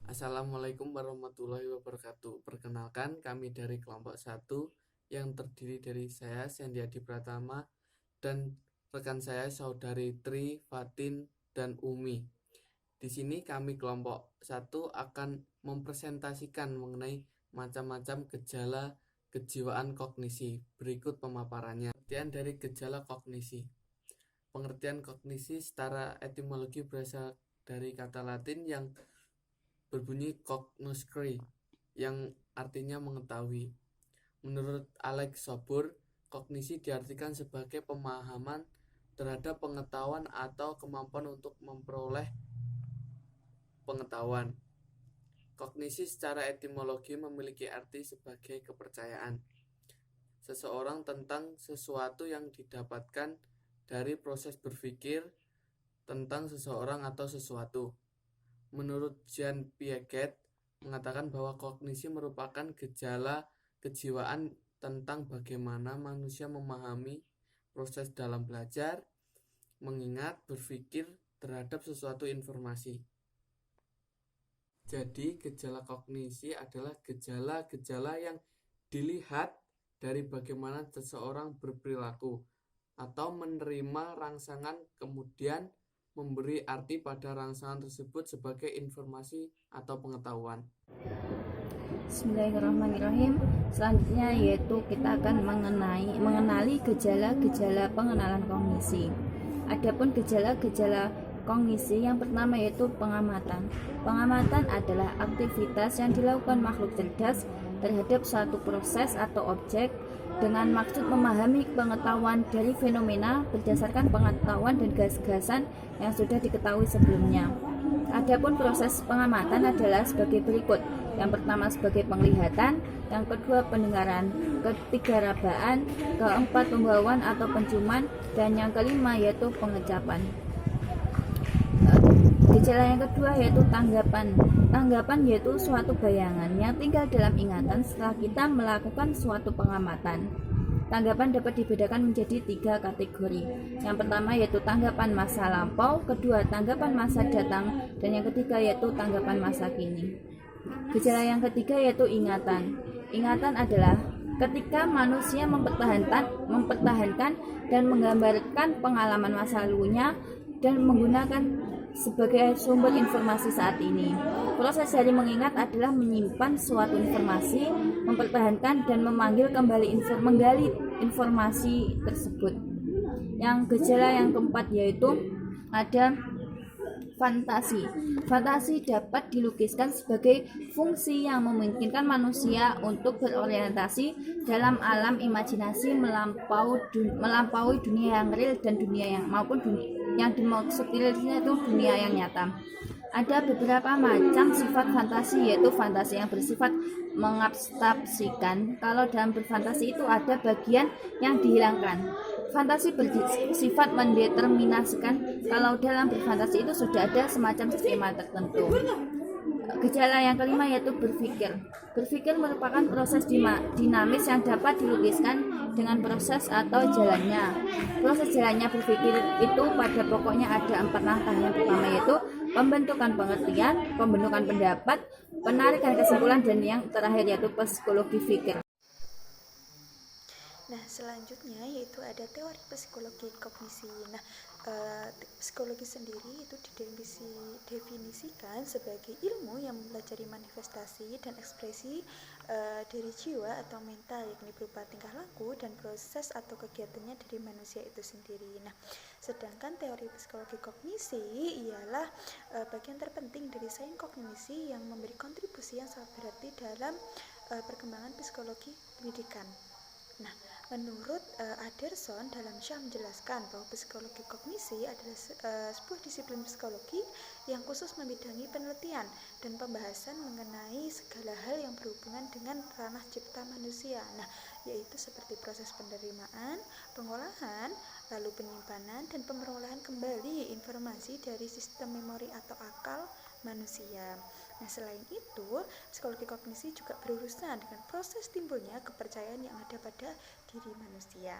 Assalamualaikum warahmatullahi wabarakatuh. Perkenalkan, kami dari kelompok 1 yang terdiri dari saya, Sandy Adi Pratama, dan rekan saya, Saudari Tri, Fatin, dan Umi. Di sini kami kelompok 1 akan mempresentasikan mengenai macam-macam gejala kejiwaan kognisi. Berikut pemaparannya. Pengertian dari gejala kognisi. Pengertian kognisi secara etimologi berasal dari kata Latin yang berbunyi cognoscere, yang artinya mengetahui. Menurut Alex Sobor, kognisi diartikan sebagai pemahaman terhadap pengetahuan atau kemampuan untuk memperoleh pengetahuan. Kognisi secara etimologi memiliki arti sebagai kepercayaan seseorang tentang sesuatu yang didapatkan dari proses berpikir tentang seseorang atau sesuatu. Menurut Jean Piaget mengatakan bahwa kognisi merupakan gejala kejiwaan tentang bagaimana manusia memahami proses dalam belajar, mengingat, berpikir terhadap sesuatu informasi. Jadi, gejala kognisi adalah gejala-gejala yang dilihat dari bagaimana seseorang berperilaku atau menerima rangsangan kemudian memberi arti pada rangsangan tersebut sebagai informasi atau pengetahuan. Bismillahirrahmanirrahim. Selanjutnya yaitu kita akan mengenali gejala-gejala pengenalan kognisi. Adapun gejala-gejala kognisi yang pertama yaitu pengamatan. Pengamatan adalah aktivitas yang dilakukan makhluk cerdas terhadap suatu proses atau objek dengan maksud memahami pengetahuan dari fenomena berdasarkan pengetahuan dan gagasan yang sudah diketahui sebelumnya. Adapun proses pengamatan adalah sebagai berikut. Yang pertama sebagai penglihatan, yang kedua pendengaran, ketiga rabaan, keempat pembauan atau penciuman, dan yang kelima yaitu pengecapan. Gejala yang kedua yaitu tanggapan. Tanggapan yaitu suatu bayangan yang tinggal dalam ingatan setelah kita melakukan suatu pengamatan. Tanggapan dapat dibedakan menjadi 3 kategori. Yang pertama yaitu tanggapan masa lampau, kedua tanggapan masa datang, dan yang ketiga yaitu tanggapan masa kini. Gejala yang ketiga yaitu ingatan. Ingatan adalah ketika manusia mempertahankan dan menggambarkan pengalaman masa lalunya dan menggunakan sebagai sumber informasi saat ini. Proses dari mengingat adalah menyimpan suatu informasi, mempertahankan dan menggali informasi tersebut. Yang gejala yang keempat yaitu ada fantasi. Fantasi dapat dilukiskan sebagai fungsi yang memungkinkan manusia untuk berorientasi dalam alam imajinasi melampaui dunia yang real dan dunia yang dimaksud realnya itu dunia yang nyata. Ada beberapa macam sifat fantasi, yaitu fantasi yang bersifat mengabstraksikan. Kalau dalam berfantasi itu ada bagian yang dihilangkan. Fantasi bersifat mendeterminasikan. Kalau dalam berfantasi itu sudah ada semacam skema tertentu. Gejala yang kelima yaitu berpikir. Berpikir merupakan proses dinamis yang dapat dilukiskan dengan proses atau jalannya. Proses jalannya berpikir itu pada pokoknya ada 4 langkah. Yang pertama yaitu pembentukan pengertian, pembentukan pendapat, penarikan kesimpulan, dan yang terakhir yaitu psikologi pikir. Nah, selanjutnya yaitu ada teori psikologi kognisi. Nah, psikologi sendiri itu didefinisikan sebagai ilmu yang mempelajari manifestasi dan ekspresi dari jiwa atau mental, yakni berupa tingkah laku dan proses atau kegiatannya dari manusia itu sendiri. Nah, sedangkan teori psikologi kognisi ialah bagian terpenting dari sains kognisi yang memberi kontribusi yang sangat berarti dalam perkembangan psikologi pendidikan. Nah, menurut Anderson dalam Syah menjelaskan bahwa psikologi kognisi adalah sebuah disiplin psikologi yang khusus membidangi penelitian dan pembahasan mengenai segala hal yang berhubungan dengan ranah cipta manusia. Nah, yaitu seperti proses penerimaan, pengolahan, lalu penyimpanan dan pemerolehan kembali informasi dari sistem memori atau akal manusia. Nah, selain itu, psikologi kognisi juga berurusan dengan proses timbulnya kepercayaan yang ada pada diri manusia.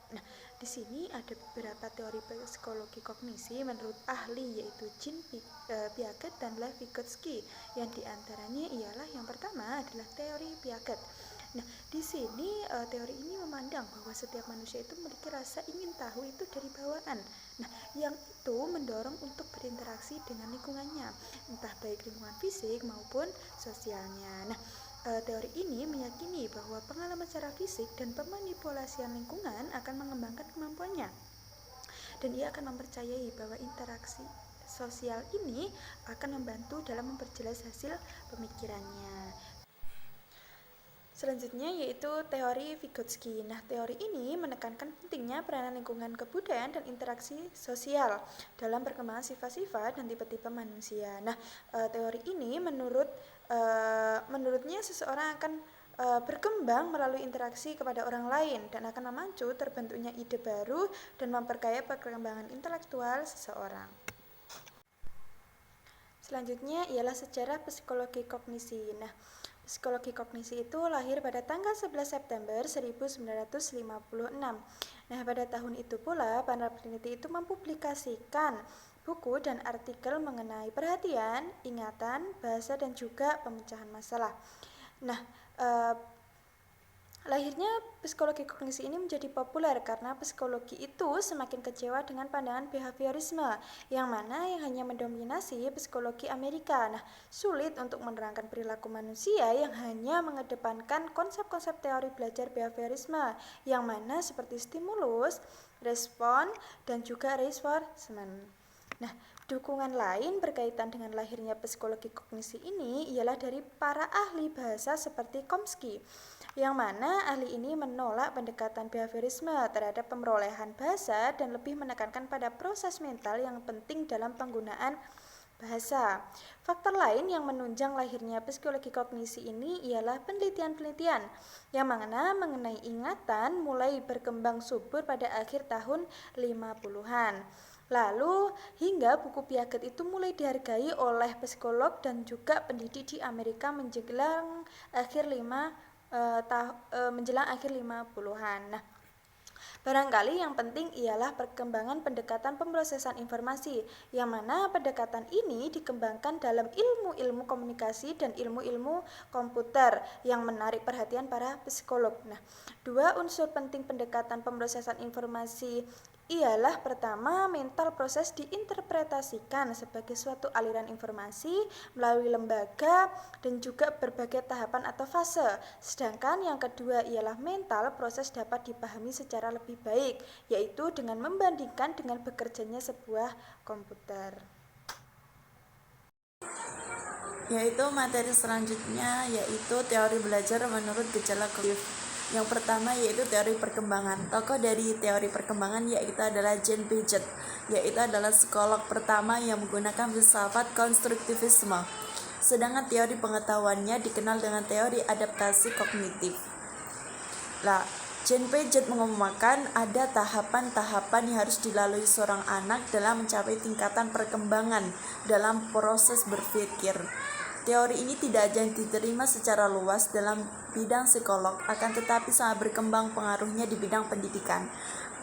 Nah, di sini ada beberapa teori psikologi kognisi menurut ahli yaitu Jean Piaget dan Lev Vygotsky. Yang diantaranya ialah yang pertama adalah teori Piaget. Nah, di sini teori ini memandang bahwa setiap manusia itu memiliki rasa ingin tahu itu dari bawaan. Nah, yang itu mendorong untuk berinteraksi dengan lingkungannya, entah baik lingkungan fisik maupun sosialnya. Nah, teori ini meyakini bahwa pengalaman secara fisik dan pemanipulasian lingkungan akan mengembangkan kemampuannya. Dan ia akan mempercayai bahwa interaksi sosial ini akan membantu dalam memperjelas hasil pemikirannya. Selanjutnya yaitu teori Vygotsky. Nah, teori ini menekankan pentingnya peranan lingkungan kebudayaan dan interaksi sosial dalam perkembangan sifat-sifat dan tipe-tipe manusia. Nah, teori ini menurutnya seseorang akan berkembang melalui interaksi kepada orang lain dan akan memacu terbentuknya ide baru dan memperkaya perkembangan intelektual seseorang. Selanjutnya ialah sejarah psikologi kognisi. Nah, psikologi kognisi itu lahir pada tanggal 11 September 1956. Nah, pada tahun itu pula para peneliti itu mempublikasikan buku dan artikel mengenai perhatian, ingatan, bahasa, dan juga pemecahan masalah. Nah, lahirnya psikologi kognisi ini menjadi populer karena psikologi itu semakin kecewa dengan pandangan behaviorisme yang hanya mendominasi psikologi Amerika. Nah, sulit untuk menerangkan perilaku manusia yang hanya mengedepankan konsep-konsep teori belajar behaviorisme yang mana seperti stimulus, respon, dan juga reinforcement. Nah, dukungan lain berkaitan dengan lahirnya psikologi kognisi ini ialah dari para ahli bahasa seperti Chomsky, yang mana ahli ini menolak pendekatan behaviorisme terhadap pemerolehan bahasa dan lebih menekankan pada proses mental yang penting dalam penggunaan bahasa. Faktor lain yang menunjang lahirnya psikologi kognisi ini ialah penelitian-penelitian yang mengenai ingatan mulai berkembang subur pada akhir tahun 50-an. Lalu hingga buku Piaget itu mulai dihargai oleh psikolog dan juga pendidik di Amerika menjelang akhir 50-an. Nah, barangkali yang penting ialah perkembangan pendekatan pemrosesan informasi, yang mana pendekatan ini dikembangkan dalam ilmu-ilmu komunikasi dan ilmu-ilmu komputer yang menarik perhatian para psikolog. Nah, dua unsur penting pendekatan pemrosesan informasi ialah pertama, mental proses diinterpretasikan sebagai suatu aliran informasi melalui lembaga dan juga berbagai tahapan atau fase. Sedangkan yang kedua ialah mental proses dapat dipahami secara lebih baik, yaitu dengan membandingkan dengan bekerjanya sebuah komputer. Yaitu materi selanjutnya yaitu teori belajar menurut gejala kognitif. Yang pertama yaitu teori perkembangan. Tokoh dari teori perkembangan yaitu adalah Jean Piaget, yaitu adalah psikolog pertama yang menggunakan filsafat konstruktivisme. Sedangkan teori pengetahuannya dikenal dengan teori adaptasi kognitif. Jean Piaget mengumumkan ada tahapan-tahapan yang harus dilalui seorang anak dalam mencapai tingkatan perkembangan dalam proses berpikir. Teori ini tidak hanya diterima secara luas dalam bidang psikolog, akan tetapi sangat berkembang pengaruhnya di bidang pendidikan.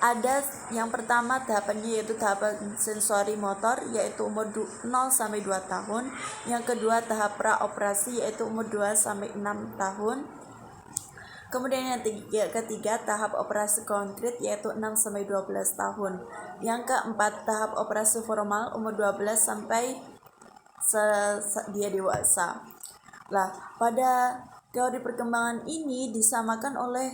Ada yang pertama tahapannya yaitu tahapan sensori motor yaitu umur 0-2 tahun. Yang kedua tahap praoperasi yaitu umur 2-6 tahun. Kemudian yang ketiga tahap operasi konkret yaitu 6-12 tahun. Yang keempat tahap operasi formal umur 12 sampai dia dewasa. Pada teori perkembangan ini disamakan oleh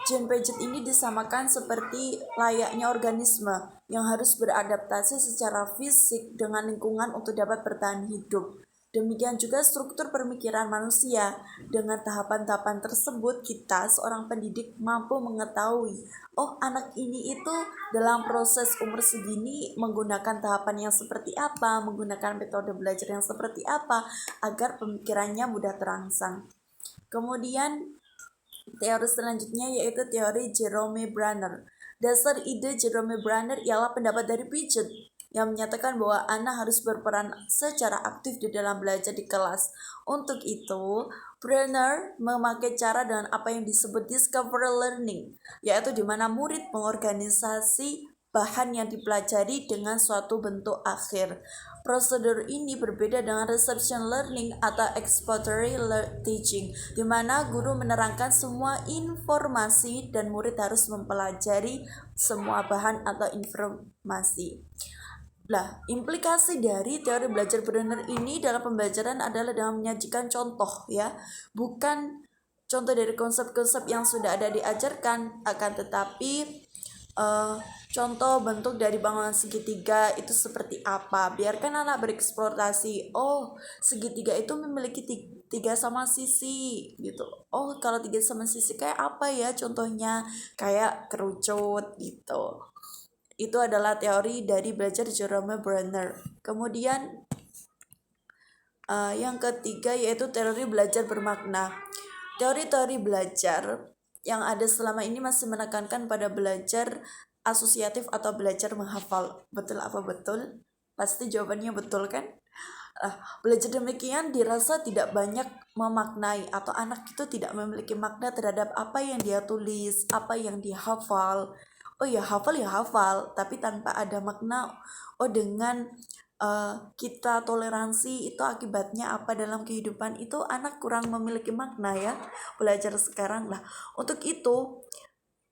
Jean Piaget ini disamakan seperti layaknya organisme yang harus beradaptasi secara fisik dengan lingkungan untuk dapat bertahan hidup. Demikian juga struktur pemikiran manusia. Dengan tahapan-tahapan tersebut, kita seorang pendidik mampu mengetahui, anak ini itu dalam proses umur segini menggunakan tahapan yang seperti apa, menggunakan metode belajar yang seperti apa, agar pemikirannya mudah terangsang. Kemudian teori selanjutnya yaitu teori Jerome Bruner. Dasar ide Jerome Bruner ialah pendapat dari Piaget yang menyatakan bahwa anak harus berperan secara aktif di dalam belajar di kelas. Untuk itu, Brenner memakai cara dengan apa yang disebut discovery learning, yaitu di mana murid mengorganisasi bahan yang dipelajari dengan suatu bentuk akhir. Prosedur ini berbeda dengan reception learning atau expository teaching, di mana guru menerangkan semua informasi dan murid harus mempelajari semua bahan atau informasi. Nah, implikasi dari teori belajar Brenner ini dalam pembelajaran adalah dengan menyajikan contoh, ya, bukan contoh dari konsep-konsep yang sudah ada diajarkan, akan tetapi contoh bentuk dari bangunan segitiga itu seperti apa. Biarkan anak bereksplorasi. Oh, segitiga itu memiliki tiga sama sisi gitu. Oh, kalau tiga sama sisi kayak apa ya contohnya? Kayak kerucut gitu. Itu adalah teori dari belajar Jerome Brenner. Kemudian yang ketiga yaitu teori belajar bermakna. Teori-teori belajar yang ada selama ini masih menekankan pada belajar asosiatif atau belajar menghafal. Betul apa betul? Pasti jawabannya betul kan? Belajar demikian dirasa tidak banyak memaknai atau anak itu tidak memiliki makna terhadap apa yang dia tulis, apa yang dia hafal. Oh ya hafal, tapi tanpa ada makna. Oh dengan kita toleransi itu akibatnya apa dalam kehidupan, itu anak kurang memiliki makna ya belajar sekarang lah. Untuk itu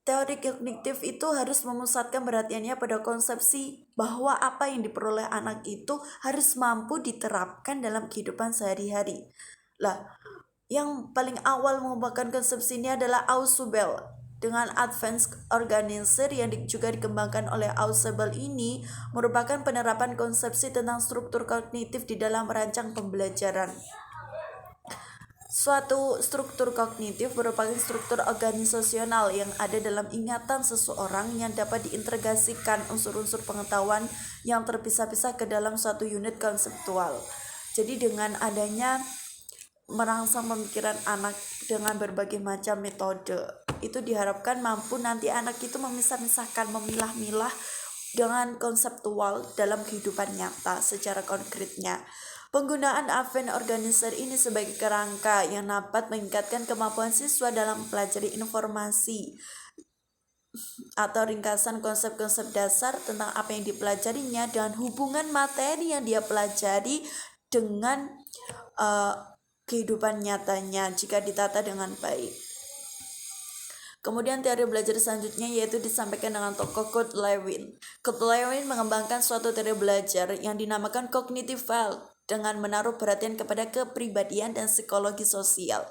teori kognitif itu harus memusatkan perhatiannya pada konsepsi bahwa apa yang diperoleh anak itu harus mampu diterapkan dalam kehidupan sehari-hari. Lah, yang paling awal mengembangkan konsepsi ini adalah Ausubel. Dengan Advanced Organizer yang juga dikembangkan oleh Ausubel ini merupakan penerapan konsepsi tentang struktur kognitif di dalam merancang pembelajaran. Suatu struktur kognitif merupakan struktur organisasional yang ada dalam ingatan seseorang yang dapat diintegrasikan unsur-unsur pengetahuan yang terpisah-pisah ke dalam suatu unit konseptual. Jadi dengan adanya merangsang pemikiran anak dengan berbagai macam metode, itu diharapkan mampu nanti anak itu memisah-misahkan, memilah-milah dengan konseptual dalam kehidupan nyata secara konkretnya. Penggunaan Advanced Organizer ini sebagai kerangka yang dapat meningkatkan kemampuan siswa dalam mempelajari informasi atau ringkasan konsep-konsep dasar tentang apa yang dipelajarinya dan hubungan materi yang dia pelajari dengan kehidupan nyatanya jika ditata dengan baik. Kemudian teori belajar selanjutnya yaitu disampaikan dengan tokoh Kurt Lewin. Kurt Lewin mengembangkan suatu teori belajar yang dinamakan cognitive field dengan menaruh perhatian kepada kepribadian dan psikologi sosial.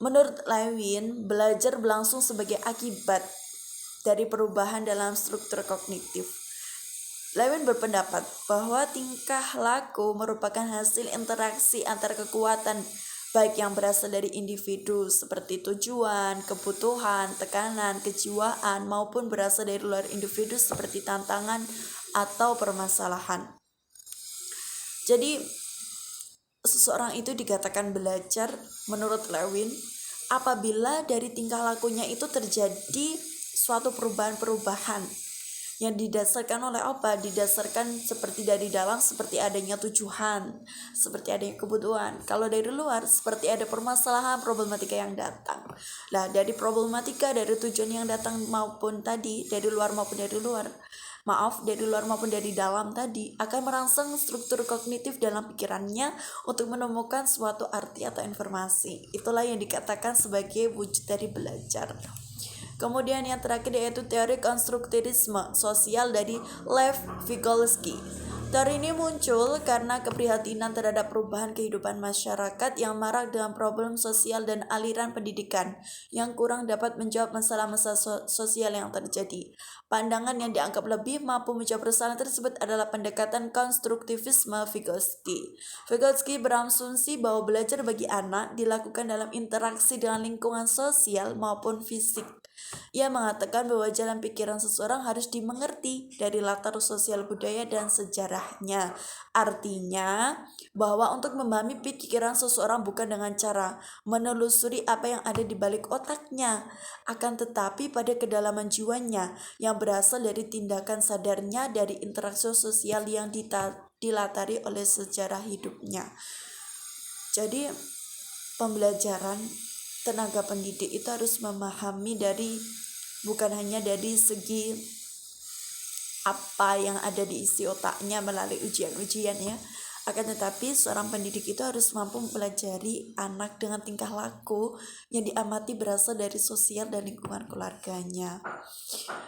Menurut Lewin, belajar berlangsung sebagai akibat dari perubahan dalam struktur kognitif. Lewin berpendapat bahwa tingkah laku merupakan hasil interaksi antar kekuatan baik yang berasal dari individu seperti tujuan, kebutuhan, tekanan, kejiwaan maupun berasal dari luar individu seperti tantangan atau permasalahan. Jadi seseorang itu dikatakan belajar menurut Lewin apabila dari tingkah lakunya itu terjadi suatu perubahan-perubahan yang didasarkan oleh apa? Didasarkan seperti dari dalam seperti adanya tujuan, seperti adanya kebutuhan. Kalau dari luar seperti ada permasalahan, problematika yang datang. Nah, dari problematika, dari tujuan yang datang maupun tadi dari luar maupun dari luar. Dari luar maupun dari dalam tadi akan merangsang struktur kognitif dalam pikirannya untuk menemukan suatu arti atau informasi. Itulah yang dikatakan sebagai wujud dari belajar. Kemudian yang terakhir yaitu teori konstruktivisme sosial dari Lev Vygotsky. Teori ini muncul karena keprihatinan terhadap perubahan kehidupan masyarakat yang marak dengan problem sosial dan aliran pendidikan yang kurang dapat menjawab masalah-masalah sosial yang terjadi. Pandangan yang dianggap lebih mampu menjawab persoalan tersebut adalah pendekatan konstruktivisme Vygotsky. Vygotsky berasumsi bahwa belajar bagi anak dilakukan dalam interaksi dengan lingkungan sosial maupun fisik. Ia mengatakan bahwa jalan pikiran seseorang harus dimengerti dari latar sosial budaya dan sejarahnya. Artinya bahwa untuk memahami pikiran seseorang bukan dengan cara menelusuri apa yang ada di balik otaknya, akan tetapi pada kedalaman jiwanya yang berasal dari tindakan sadarnya dari interaksi sosial yang dilatari oleh sejarah hidupnya. Jadi pembelajaran tenaga pendidik itu harus memahami bukan hanya dari segi apa yang ada di isi otaknya melalui ujian-ujian ya, akan tetapi seorang pendidik itu harus mampu mempelajari anak dengan tingkah laku yang diamati berasal dari sosial dan lingkungan keluarganya.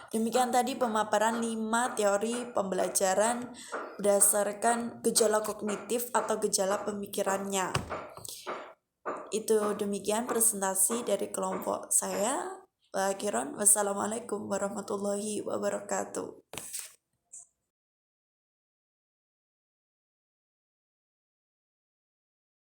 Demikian tadi pemaparan 5 teori pembelajaran berdasarkan gejala kognitif atau gejala pemikirannya. Itu demikian presentasi dari kelompok saya. Wassalamualaikum warahmatullahi wabarakatuh.